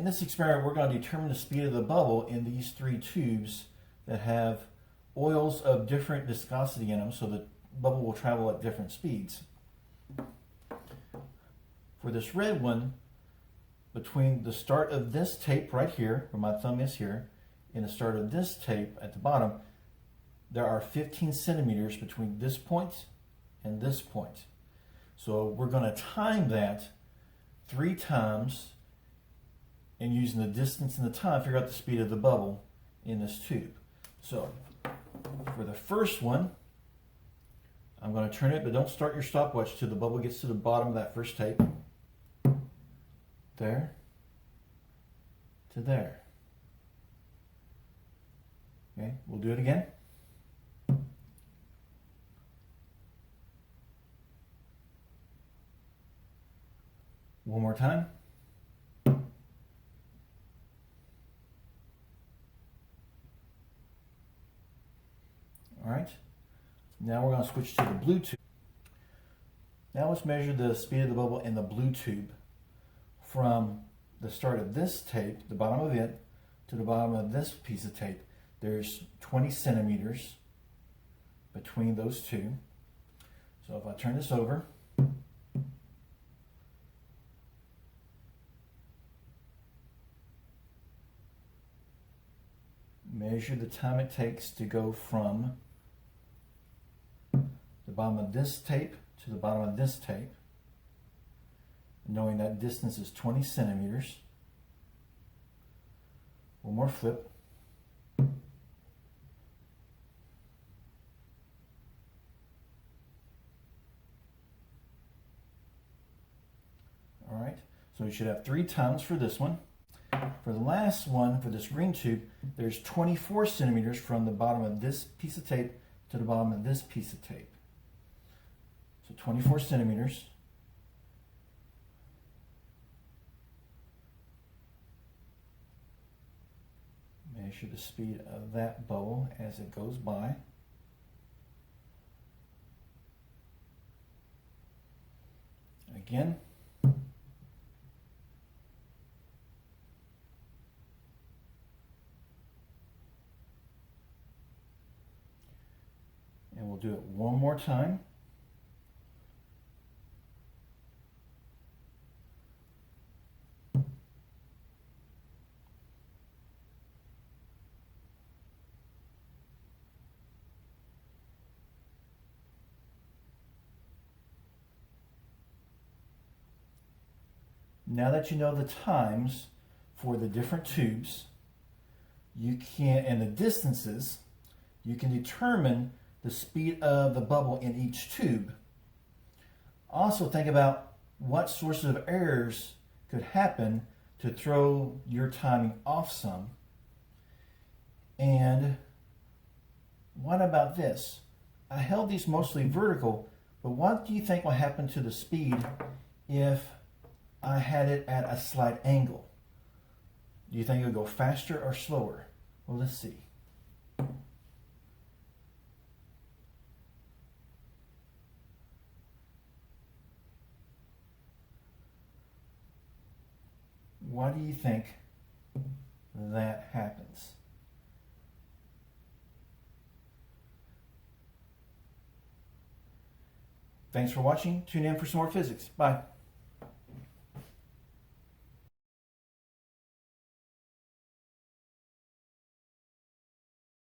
In this experiment, we're going to determine the speed of the bubble in these three tubes that have oils of different viscosity in them, so the bubble will travel at different speeds. For this red one, between the start of this tape right here, where my thumb is here, and the start of this tape at the bottom, there are 15 centimeters between this point and this point. So we're going to time that 3 times, and using the distance and the time, figure out the speed of the bubble in this tube. So for the first one, I'm going to turn it, but don't start your stopwatch till the bubble gets to the bottom of that first tape. There to there. Okay, we'll do it again. One more time. All right. Now we're going to switch to the blue tube. Now let's measure the speed of the bubble in the blue tube from the start of this tape, the bottom of it, to the bottom of this piece of tape. There's 20 centimeters between those two. So if I turn this over, measure the time it takes to go from the bottom of this tape to the bottom of this tape, knowing that distance is 20 centimeters. One more flip. All right, so you should have 3 times for this one. For the last one, for this green tube, there's 24 centimeters from the bottom of this piece of tape to the bottom of this piece of tape. So 24 centimeters. Measure the speed of that bubble as it goes by. Again. And we'll do it one more time. Now that you know the times for the different tubes, you can, and the distances, you can determine the speed of the bubble in each tube. Also think about what sources of errors could happen to throw your timing off some. And what about this? I held these mostly vertical, but what do you think will happen to the speed if I had it at a slight angle? Do you think it would go faster or slower? Well, let's see. Why do you think that happens? Thanks for watching. Tune in for some more physics. Bye.